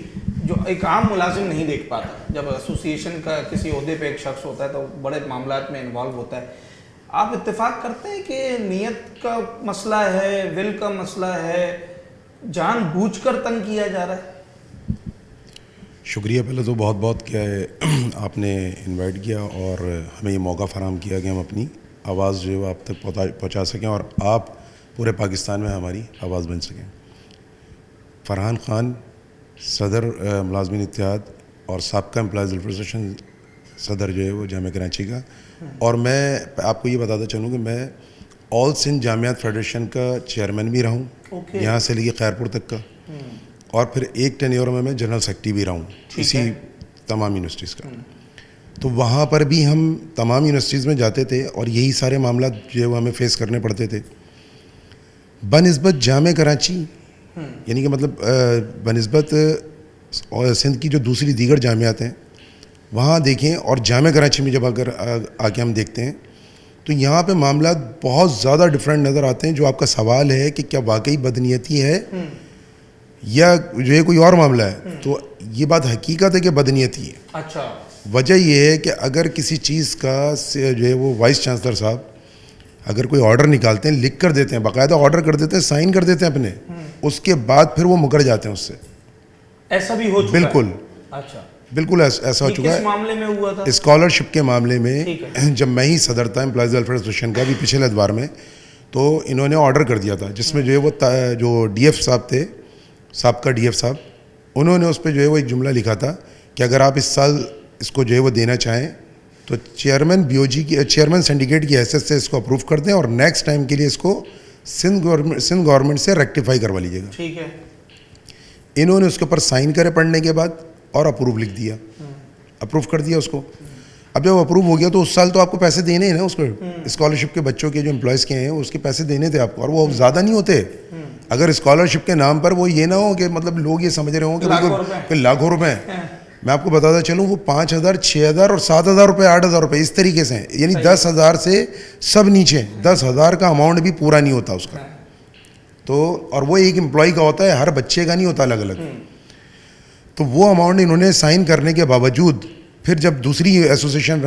جو ایک عام ملازم نہیں دیکھ پاتا. جب ایسوسیشن کا کسی عہدے پہ ایک شخص ہوتا ہے تو بڑے معاملات میں انوالو ہوتا ہے. آپ اتفاق کرتے ہیں کہ نیت کا مسئلہ ہے, ول کا مسئلہ ہے, جان بوجھ کر تنگ کیا جا رہا ہے؟ شکریہ پہلے تو بہت بہت کیا ہے آپ نے انوائٹ کیا اور ہمیں یہ موقع فراہم کیا کہ ہم اپنی آواز جو ہے آپ تک پہنچا سکیں اور آپ پورے پاکستان میں ہماری آواز بن سکیں. فرحان خان, صدر ملازمین اتحاد اور سابقہ امپلائیز ایسوسیشن صدر جو ہے وہ جامعہ کراچی کا, اور میں آپ کو یہ بتاتا چلوں کہ میں آل سندھ جامعات فیڈریشن کا چیئرمین بھی رہا ہوں, یہاں سے لے کے خیرپور تک کا, اور پھر ایک ٹینیور میں جنرل سیکرٹری بھی رہا ہوں اسی تمام یونیورسٹیز کا. تو وہاں پر بھی ہم تمام یونیورسٹیز میں جاتے تھے اور یہی سارے معاملات جو ہے وہ ہمیں فیس کرنے پڑتے تھے. بنسبت جامعہ کراچی یعنی کہ مطلب بنسبت سندھ کی جو دوسری دیگر جامعات ہیں وہاں دیکھیں, اور جامعہ کراچی میں جب اگر آ کے ہم دیکھتے ہیں تو یہاں پہ معاملات بہت زیادہ ڈفرینٹ نظر آتے ہیں. جو آپ کا سوال ہے کہ کیا واقعی بدنیتی ہے یا جو ہے کوئی اور معاملہ ہے, تو یہ بات حقیقت ہے کہ بدنیتی ہے. اچھا, وجہ یہ ہے کہ اگر کسی چیز کا جو ہے وہ وائس چانسلر صاحب اگر کوئی آرڈر نکالتے ہیں, لکھ کر دیتے ہیں, باقاعدہ آرڈر کر دیتے ہیں, سائن کر دیتے ہیں اپنے, اس کے بعد پھر وہ مکر جاتے ہیں اس سے. ایسا بھی ہو چکا ہے؟ بالکل. اچھا, بالکل ایسا ہو چکا ہے. کس معاملے میں ہوا تھا؟ اسکالرشپ کے معاملے میں جب میں ہی صدر تھا امپلائیز ویلفیئر ایسوسیشن کا بھی پچھلے ادوار میں, تو انہوں نے آرڈر کر دیا تھا جس میں جو ہے وہ جو ڈی ایف صاحب تھے, سابقہ ڈی ایف صاحب, انہوں نے اس پہ جو ہے وہ ایک جملہ لکھا تھا کہ اگر آپ اس سال اس کو جو ہے وہ دینا چاہیں تو چیئرمین بی او جی کی, چیئرمین سنڈیکیٹ کی حیثیت سے اس کو اپروو کر دیں اور نیکسٹ ٹائم کے لیے اس کو سندھ گورنمنٹ سے ریکٹیفائی کروا لیجیے گا. ٹھیک ہے. انہوں نے اس کے اوپر سائن کرے پڑھنے کے بعد اور اپروو لکھ دیا, اپروو کر دیا اس کو. اب جب اپروو ہو گیا تو اس سال تو آپ کو پیسے دینے ہیں نا, اس کو اسکالرشپ کے بچوں کے جو امپلائز کے ہیں اس کے پیسے دینے تھے آپ کو, اور وہ زیادہ نہیں ہوتے. اگر اسکالرشپ کے نام پر وہ یہ نہ ہو کہ مطلب لوگ یہ سمجھ رہے ہوں کہ لاکھوں روپے ہیں. میں آپ کو بتاتا چلوں وہ 5,000, 6,000 اور 7,000 روپے, 8,000 روپے اس طریقے سے ہیں. یعنی 10,000 سے سب نیچے, 10,000 کا اماؤنٹ بھی پورا نہیں ہوتا اس کا. تو اور وہ ایک امپلائی کا ہوتا ہے, ہر بچے کا نہیں ہوتا الگ الگ. تو وہ اماؤنٹ انہوں نے سائن کرنے کے باوجود پھر جب دوسری ایسوسیشن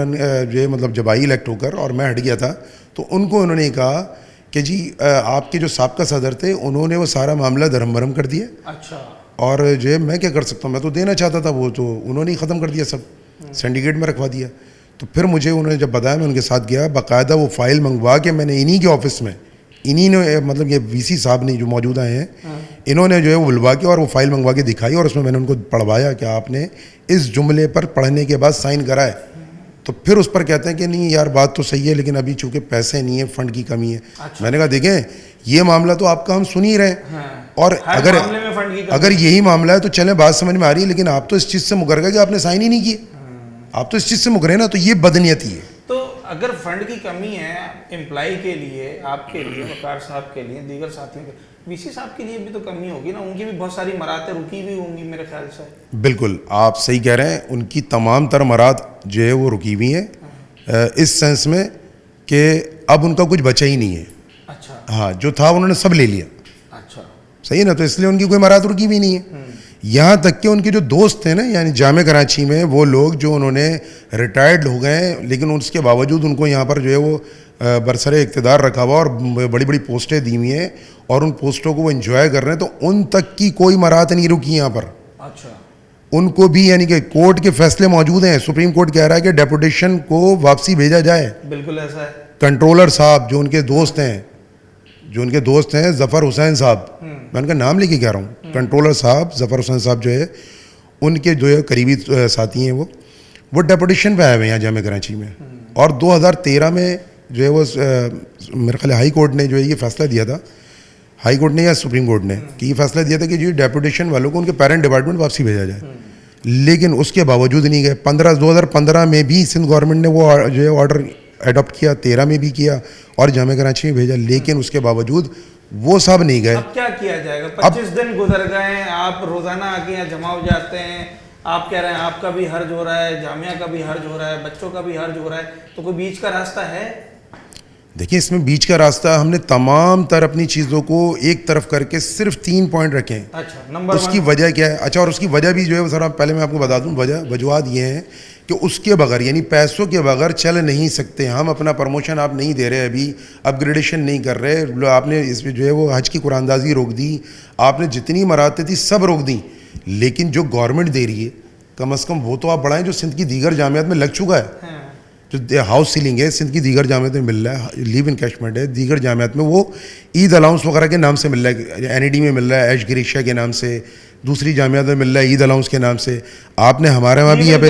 جو ہے مطلب جب آئی الیکٹ ہو کر اور میں ہٹ گیا تھا تو ان کو انہوں نے کہا کہ جی آپ کے جو سابقہ صدر تھے انہوں نے وہ سارا معاملہ دھرم برہم کر دیا. اچھا. اور جو ہے میں کیا کر سکتا ہوں, میں تو دینا چاہتا تھا, وہ تو انہوں نے ہی ختم کر دیا, سب سینڈیکیٹ میں رکھوا دیا. تو پھر مجھے انہوں نے جب بتایا, میں ان کے ساتھ گیا, باقاعدہ وہ فائل منگوا کے میں نے انہی کے آفس میں, انہی نے مطلب یہ وی سی صاحب نے جو موجودہ ہیں انہوں نے جو ہے وہ بلوا کے اور وہ فائل منگوا کے دکھائی, اور اس میں نے ان کو پڑھوایا کہ آپ نے اس جملے پر پڑھنے کے بعد سائن کرا ہے. تو پھر اس پر کہتے ہیں کہ نہیں یار بات تو صحیح ہے لیکن ابھی چونکہ پیسے نہیں ہیں, فنڈ کی کمی ہے. میں نے کہا دیکھیں یہ معاملہ تو آپ کا ہم سن ہی رہے ہیں, اور اگر یہی معاملہ ہے تو چلیں بات سمجھ میں آ رہی ہے, لیکن آپ تو اس چیز سے مکر گئے کہ آپ نے سائن ہی نہیں کیے, آپ تو اس چیز سے مکرے نا, تو یہ بدنیتی ہے. تو اگر فنڈ کی کمی ہے امپلائی کے لیے, آپ کے لیے, وقار صاحب کے لیے, دیگر ساتھیوں کے, وی سی صاحب کے لیے بھی تو کمی ہوگی نا, ان کی بھی بہت ساری مراتیں رکی ہوئی ہوں گی میرے خیال سے. بالکل آپ صحیح کہہ رہے ہیں, ان کی تمام تر مراد جو ہے وہ رکی ہوئی ہیں, اس سینس میں کہ اب ان کا کچھ بچا ہی نہیں ہے. اچھا. ہاں جو تھا انہوں نے سب لے لیا. اچھا صحیح نا, تو اس لیے ان کی کوئی مراد رکی ہوئی نہیں ہے. یہاں تک کہ ان کے جو دوست ہیں نا, یعنی جامعہ کراچی میں وہ لوگ جو انہوں نے ریٹائرڈ ہو گئے ہیں لیکن اس کے باوجود ان کو یہاں پر جو ہے وہ برسر اقتدار رکھا ہوا اور بڑی بڑی پوسٹیں دی ہوئی ہیں اور ان پوسٹوں کو وہ انجوائے کر رہے ہیں, تو ان تک کی کوئی مراد نہیں رکی یہاں پر. اچھا. ان کو بھی یعنی کہ کورٹ کے فیصلے موجود ہیں, سپریم کورٹ کہہ رہا ہے کہ ڈیپوٹیشن کو واپسی بھیجا جائے. بالکل ایسا ہے. کنٹرولر صاحب جو ان کے دوست ہیں, ظفر حسین صاحب, میں ان کا نام لے کے کہہ رہا ہوں, کنٹرولر صاحب ظفر حسین صاحب جو ہے, ان کے جو ہے قریبی ساتھی ہیں, وہ ڈیپوٹیشن پہ آئے ہوئے ہیں یہاں جامعہ کراچی میں. اور 2013 میں جو ہے وہ میرے خیال ہائی کورٹ نے جو ہے یہ فیصلہ دیا تھا, ہائی کورٹ نے یا سپریم کورٹ نے, کہ یہ فیصلہ دیا تھا کہ جو ڈیپوٹیشن والوں کو ان کے پیرنٹ ڈپارٹمنٹ واپسی بھیجا جائے. لیکن اس کے باوجود نہیں گئے. 2015 میں بھی سندھ گورنمنٹ نے وہ جو ہے آرڈر اڈاپٹ کیا, 13 میں بھی کیا اور جامعہ کراچی میں بھیجا, لیکن اس کے باوجود وہ سب نہیں گئے. اب کیا کیا جائے گا؟ 25 دن گزر گئے ہیں, آپ روزانہ آ کے یہاں جمع ہو جاتے ہیں, آپ کہہ رہے ہیں آپ کا بھی حرج ہو رہا ہے, جامعہ کا بھی حرج ہو رہا ہے, بچوں کا بھی حرج ہو رہا ہے, تو کوئی بیچ کا راستہ ہے؟ دیکھیں اس میں بیچ کا راستہ, ہم نے تمام تر اپنی چیزوں کو ایک طرف کر کے صرف 3 پوائنٹ رکھے ہیں. اچھا, نمبر اس کی وجہ کیا ہے؟ اچھا, اور اس کی وجہ بھی جو ہے ذرا پہلے میں آپ کو بتا دوں, وجوہات یہ ہیں کہ اس کے بغیر یعنی پیسوں کے بغیر چل نہیں سکتے ہم. اپنا پروموشن آپ نہیں دے رہے, ابھی اپ گریڈیشن نہیں کر رہے, آپ نے اس میں جو ہے وہ حج کی قرآن اندازی روک دی, آپ نے جتنی مراتیں تھی سب روک دیں, لیکن جو گورنمنٹ دے رہی ہے کم از کم وہ تو آپ بڑھائیں جو سندھ کی دیگر جامعات میں لگ چکا ہے. جو ہاؤس سیلنگ ہے سندھ کی دیگر جامعات میں مل رہا ہے, لیو انکیشمنٹ ہے دیگر جامعات میں, وہ عید الاؤنس وغیرہ کے نام سے مل رہا ہے, این ای ڈی میں مل رہا ہے, ایش گریشیا کے نام سے, دوسری جامعات میں مل رہا ہے عید الاؤنس کے نام سے. آپ نے ہمارے وہاں بھی یہاں پہ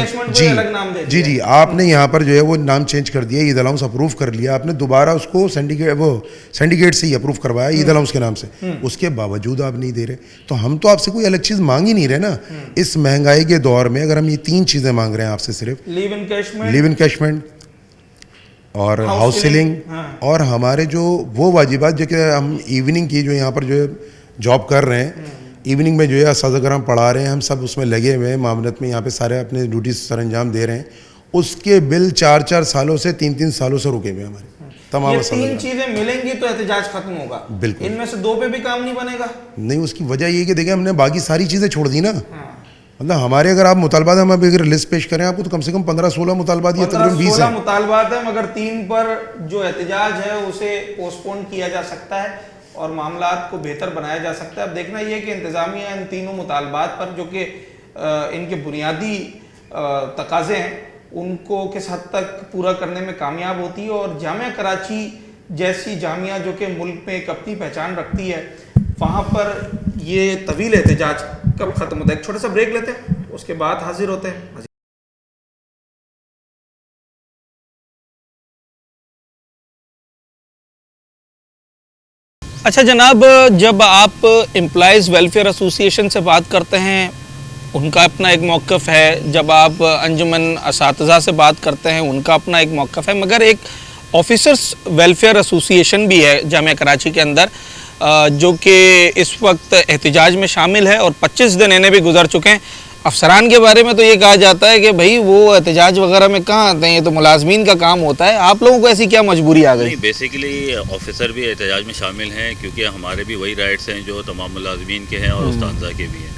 جی آپ نے یہاں پر جو ہے وہ نام چینج کر دیا, عید الاؤنس اپروو کر لیا آپ نے, دوبارہ اس کو سینڈیکیٹ سے ہی اپروو کروایا عید الاؤنس کے نام سے, اس کے باوجود آپ نہیں دے رہے. تو ہم تو آپ سے کوئی الگ چیز مانگ ہی نہیں رہے نا. اس مہنگائی کے دور میں اگر ہم یہ 3 چیزیں مانگ رہے ہیں آپ سے, صرف لیو انکیشمنٹ اور ہاؤس سیلنگ اور ہمارے جو وہ واجبات جو کہ ہم ایوننگ کی جو یہاں پر جو ہے جاب کر رہے ہیں, ایوننگ میں جو ہے اساتذہ کرام پڑھا رہے ہیں, ہم سب اس میں لگے ہوئے ہیں, معاونت میں یہاں پہ سارے اپنے ڈیوٹیز سر انجام دے رہے ہیں, اس کے بل 4 سالوں سے 3 سالوں سے رکے ہوئے ہیں ہمارے تمام. یہ 3 چیزیں ملیں گی تو احتجاج ختم ہوگا. بالکل. ان میں سے 2 پہ بھی کام نہیں بنے گا. نہیں, اس کی وجہ یہ کہ دیکھیں ہم نے باقی ساری چیزیں چھوڑ دی نا. مطلب ہمارے اگر آپ مطالبات ہم اگر لسٹ پیش کریں آپ کو تو کم سے کم 15-16 مطالبات یا تقریباً 20 ہیں. مطالبات ہیں, مگر 3 پر جو احتجاج ہے اسے پوسٹ پون کیا جا سکتا ہے اور معاملات کو بہتر بنایا جا سکتا ہے. اب دیکھنا یہ کہ انتظامیہ ان تینوں مطالبات پر جو کہ ان کے بنیادی تقاضے ہیں ان کو کس حد تک پورا کرنے میں کامیاب ہوتی ہے, اور جامعہ کراچی جیسی جامعہ جو کہ ملک میں ایک اپنی پہچان رکھتی ہے وہاں پر یہ طویل احتجاج کب ختم ہوتا ہے. ایک چھوٹا سا بریک لیتے ہیں, اس کے بعد حاضر ہوتے ہیں. اچھا جناب, جب آپ امپلائیز ویلفیئر ایسوسی ایشن سے بات کرتے ہیں ان کا اپنا ایک موقف ہے, جب آپ انجمن اساتذہ سے بات کرتے ہیں ان کا اپنا ایک موقف ہے, مگر ایک آفیسرس ویلفیئر ایسوسی ایشن بھی ہے جامعہ کراچی کے اندر جو کہ اس وقت احتجاج میں شامل ہے اور 25 دن انہیں بھی گزر چکے ہیں. افسران کے بارے میں تو یہ کہا جاتا ہے کہ بھائی وہ احتجاج وغیرہ میں کہاں آتے ہیں, یہ تو ملازمین کا کام ہوتا ہے. آپ لوگوں کو ایسی کیا مجبوری آ گئی؟ بیسیکلی آفیسر بھی احتجاج میں شامل ہیں کیونکہ ہمارے بھی وہی رائٹس ہیں جو تمام ملازمین کے ہیں اور اساتذہ کے بھی ہیں.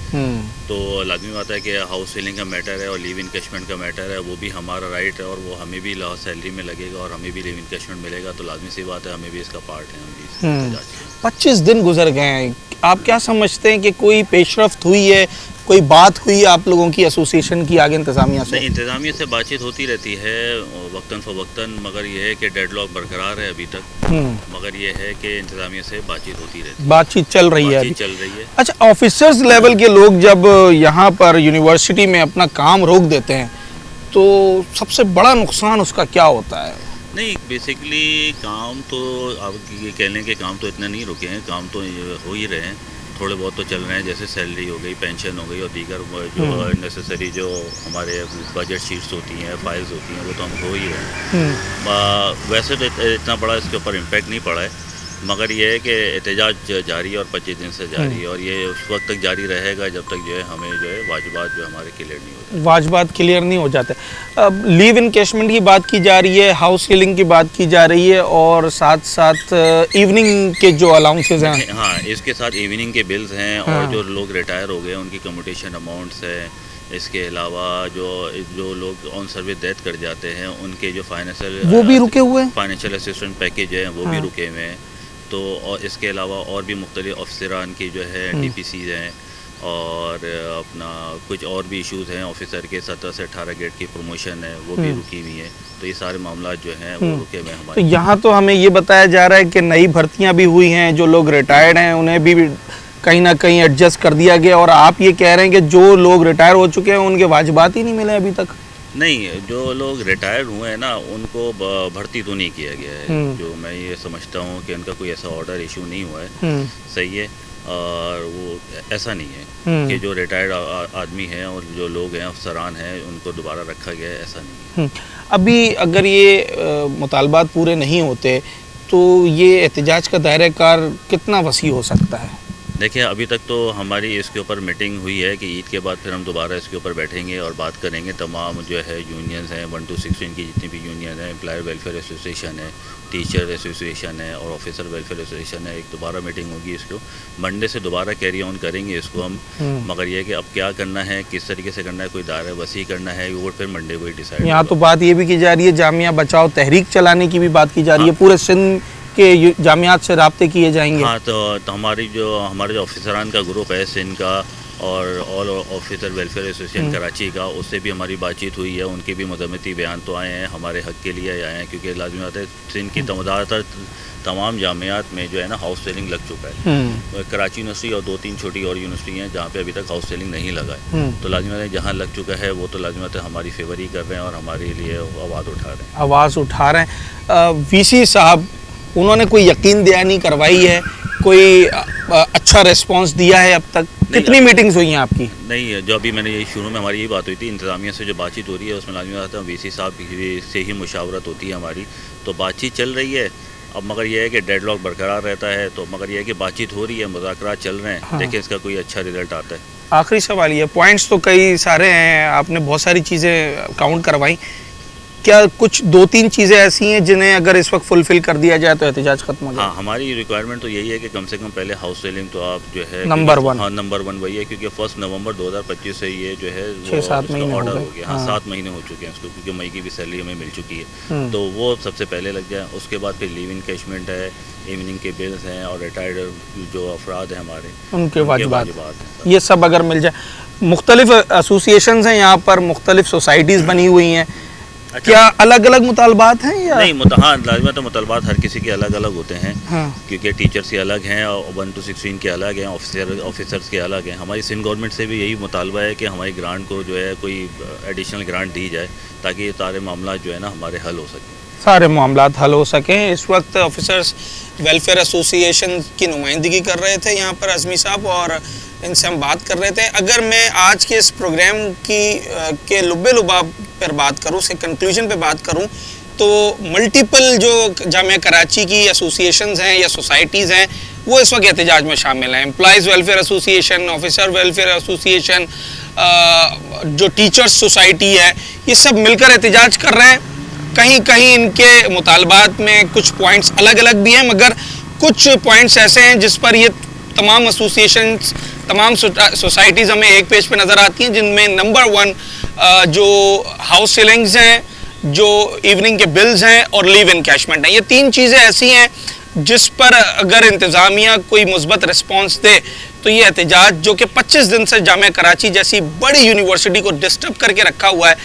تو لازمی بات ہے کہ ہاؤس سیلنگ کا میٹر ہے اور لیو انکیشمنٹ کا میٹر ہے, وہ بھی ہمارا رائٹ ہے اور وہ ہمیں بھی سیلری میں لگے گا اور ہمیں بھی لیو انکیشمنٹ ملے گا. تو لازمی سی بات ہے ہمیں بھی اس کا پارٹ ہے. ہم بھی 25 دن گزر گئے ہیں, آپ کیا سمجھتے ہیں کہ کوئی پیش رفت ہوئی ہے, کوئی بات ہوئی آپ لوگوں کی ایسوسی ایشن کی آگے انتظامیہ سے؟ انتظامیہ سے بات چیت ہوتی رہتی ہے وقتاً فوقتاً, مگر یہ ہے کہ ڈیڈ لاک برقرار ہے ابھی تک, مگر یہ ہے کہ انتظامیہ سے بات چیت ہوتی رہتی ہے, بات چیت چل رہی ہے. اچھا, آفیسرز لیول کے لوگ جب یہاں پر یونیورسٹی میں اپنا کام روک دیتے ہیں تو سب سے بڑا نقصان اس کا کیا ہوتا ہے؟ نہیں بیسیکلی کام تو آپ یہ کہہ لیں کہ کام تو اتنے نہیں رکے ہیں، کام تو ہو ہی رہے ہیں، تھوڑے بہت تو چل رہے ہیں، جیسے سیلری ہو گئی، پینشن ہو گئی اور دیگر جو نیسیسری جو ہمارے بجٹ شیٹس ہوتی ہیں، فائلز ہوتی ہیں، وہ تو ہم ہو ہی رہے ہیں۔ ویسے تو اتنا بڑا اس کے اوپر امپیکٹ نہیں پڑا ہے، مگر یہ ہے کہ احتجاج جاری ہے اور 25 دن سے جاری ہے، اور یہ اس وقت تک جاری رہے گا جب تک جو ہے ہمیں جو ہے واجبات جو ہمارے کلیئر نہیں ہوتے، واجبات کلیئر نہیں ہو جاتے۔ اب لیو انکیشمنٹ کی بات کی جا رہی ہے، ہاؤس ہیلنگ کی بات کی جا رہی ہے، اور ساتھ ساتھ ایوننگ کے جو الاؤنسز ہیں، ہاں اس کے ساتھ ایوننگ کے بلز ہیں، اور جو لوگ ریٹائر ہو گئے ان کی کمیوٹیشن اماؤنٹس ہیں، اس کے علاوہ جو لوگ آن سروس ڈیتھ کر جاتے ہیں ان کے جو فائنینشیل وہ بھی رکے ہوئے ہیں، فائنینشیل اسسٹنٹ پیکیج ہیں وہ بھی رکے ہوئے ہیں۔ تو اور اس کے علاوہ اور بھی مختلف افسران کی جو ہے ڈی پی سیز ہیں، اور اپنا کچھ اور بھی ایشوز ہیں، آفیسر کے 17 سے 18 گریڈ کی پروموشن ہے وہ بھی رکی ہوئی ہیں، تو یہ سارے معاملات جو ہیں وہ رکے ہوئے ہیں تو ہمارے۔ یہاں تو ہمیں یہ بتایا جا رہا ہے کہ نئی بھرتیاں بھی ہوئی ہیں، جو لوگ ریٹائرڈ ہیں انہیں بھی کہیں نہ کہیں ایڈجسٹ کر دیا گیا، اور آپ یہ کہہ رہے ہیں کہ جو لوگ ریٹائر ہو چکے ہیں ان کے واجبات ہی نہیں ملے ابھی تک؟ نہیں، جو لوگ ریٹائرڈ ہوئے ہیں نا ان کو بھرتی تو نہیں کیا گیا ہے، جو میں یہ سمجھتا ہوں کہ ان کا کوئی ایسا آرڈر ایشو نہیں ہوا ہے، صحیح ہے، اور وہ ایسا نہیں ہے کہ جو ریٹائرڈ آدمی ہیں اور جو لوگ ہیں افسران ہیں ان کو دوبارہ رکھا گیا ہے، ایسا نہیں ہے۔ ابھی اگر یہ مطالبات پورے نہیں ہوتے تو یہ احتجاج کا دائرہ کار کتنا وسیع ہو سکتا ہے؟ دیکھیں ابھی تک تو ہماری اس کے اوپر میٹنگ ہوئی ہے کہ عید کے بعد پھر ہم دوبارہ اس کے اوپر بیٹھیں گے اور بات کریں گے، تمام جو ہے یونینز ہیں 1 to 16 کی جتنی بھی یونین ہیں، امپلائر ویلفیئر ایسوسیشن ہے، ٹیچر ایسوسیشن ہے اور آفیسر ویلفیئر ایسوسیشن ہے، ایک دوبارہ میٹنگ ہوگی، اس کو منڈے سے دوبارہ کیری آن کریں گے اس کو ہم، مگر یہ کہ اب کیا کرنا ہے، کس طریقے سے کرنا ہے، کوئی دائرہ وسیع کرنا ہے، وہ پھر منڈے کو ہی ڈیسائیڈ۔ یہاں تو بات یہ بھی کی جا رہی ہے جامعہ بچاؤ تحریک چلانے کی بھی بات کی جا رہی ہے، پورے سندھ کے جامعات سے رابطے کیے جائیں گے۔ ہاں تو ہمارے جو افسران کا گروپ ہے سندھ کا اور آل آفیسر ویلفیئر ایسوسیشن کراچی کا، اس سے بھی ہماری بات چیت ہوئی ہے، ان کے بھی مذمتی بیان تو آئے ہیں، ہمارے حق کے لیے آئے ہیں، کیونکہ لازمی بات ہے سندھ کی تمام جامعات میں جو ہے نا ہاؤس سیلنگ لگ چکا ہے، کراچی یونیورسٹی اور 2-3 چھوٹی اور یونیورسٹی ہیں جہاں پہ ابھی تک ہاؤس سیلنگ نہیں لگا ہے، تو لازمی بات ہے جہاں لگ چکا ہے وہ تو لازمی بات ہے ہماری فیور ہی کر رہے ہیں اور ہمارے لیے آواز اٹھا رہے ہیں۔ وی سی صاحب انہوں نے کوئی یقین دہانی کروائی ہے، کوئی اچھا ریسپانس دیا ہے اب تک؟ کتنی میٹنگز ہوئی ہیں آپ کی؟ نہیں، جو ابھی میں نے یہ شروع میں ہماری یہی بات ہوئی تھی، انتظامیہ سے جو بات چیت ہو رہی ہے اس میں لازمی بات ہے وی سی صاحب سے ہی مشاورت ہوتی ہے ہماری، تو بات چیت چل رہی ہے، اب مگر یہ ہے کہ ڈیڈ لاک برقرار رہتا ہے، تو مگر یہ ہے کہ بات چیت ہو رہی ہے، مذاکرات چل رہے ہیں، دیکھیں اس کا کوئی اچھا رزلٹ آتا ہے۔ آخری سوال یہ، پوائنٹس تو کئی سارے ہیں، آپ نے بہت ساری چیزیں کاؤنٹ کروائیں، کیا کچھ 2-3 چیزیں ایسی ہیں جنہیں اگر اس وقت فلفل کر دیا جائے تو احتجاج ختم ہو جائے؟ ہاں، ہماری ریکوائرمنٹ تو یہی ہے کہ کم سے کم پہلے ہاؤس سیلنگ تو آپ جو ہے نمبر 1، ہاں نمبر 1 وہی ہے، کیونکہ 1 نومبر 2025 سے یہ جو ہے 6-7 مہینے آرڈر ہو گیا، ہاں 7 مہینے ہو چکے ہیں اس کو، کیونکہ مئی کی بھی سیلری ہمیں مل چکی ہے، تو وہ سب سے پہلے لگ جائے، اس کے بعد پھر لیو انکیشمنٹ ہے، ایوننگ کے بلز ہیں، اور ریٹائرڈ جو افراد ہیں ہمارے ان کے واجبات ہیں، یہ سب اگر مل جائے۔ مختلف ایسوسیشنز ہیں یہاں پر، مختلف سوسائٹیز بنی ہوئی ہیں، کیا الگ الگ مطالبات ہیں یا نہیں؟ ہاں لازمت مطالبات ہر کسی کے الگ الگ ہوتے ہیں، کیونکہ ٹیچرس کے الگ ہیں، اور 1 to 16 کے الگ ہیں، آفیسرس کے الگ ہیں۔ ہماری سندھ گورنمنٹ سے بھی یہی مطالبہ ہے کہ ہماری گرانٹ کو جو ہے کوئی ایڈیشنل گرانٹ دی جائے تاکہ یہ سارے معاملات جو ہے نا ہمارے حل ہو سکیں، سارے معاملات حل ہو سکیں۔ اس وقت آفیسرس ویلفیئر ایسوسیشن کی نمائندگی کر رہے تھے یہاں پر اعظمی صاحب، اور ان سے ہم بات کر رہے تھے۔ اگر میں آج کے اس پروگرام کے لبِ لباب پر بات کروں، سے کنکلوژن پہ بات کروں، تو ملٹیپل جو جامعہ کراچی کی ایسوسیشنز ہیں یا سوسائٹیز ہیں وہ اس وقت احتجاج میں شامل ہیں، employees welfare association, officer welfare association, جو ٹیچرز سوسائٹی ہے، یہ سب مل کر احتجاج کر رہے ہیں۔ کہیں کہیں ان کے مطالبات میں کچھ پوائنٹس الگ الگ بھی ہیں، مگر کچھ پوائنٹس ایسے ہیں جس پر یہ تمام ایسوسیشنز، تمام سوسائٹیز ہمیں ایک پیج پہ نظر آتی ہیں، جن میں نمبر 1 جو ہاؤس سیلنگز ہیں، جو ایوننگ کے بلز ہیں اور لیو انکیشمنٹ ہیں۔ یہ 3 چیزیں ایسی ہیں جس پر اگر انتظامیہ کوئی مثبت رسپانس دے تو یہ احتجاج جو کہ 25 دن سے جامعہ کراچی جیسی بڑی یونیورسٹی کو ڈسٹرب کر کے رکھا ہوا ہے،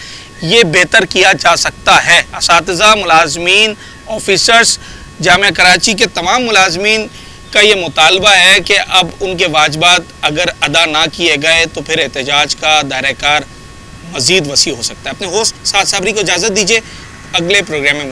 یہ بہتر کیا جا سکتا ہے۔ اساتذہ، ملازمین، آفیسرز، جامعہ کراچی کے تمام ملازمین کا یہ مطالبہ ہے کہ اب ان کے واجبات اگر ادا نہ کیے گئے تو پھر احتجاج کا دائرہ کار مزید وسیع ہو سکتا ہے. اپنے ہوسٹ سعد صابری کو اجازت دیجیے, اگلے پروگرام میں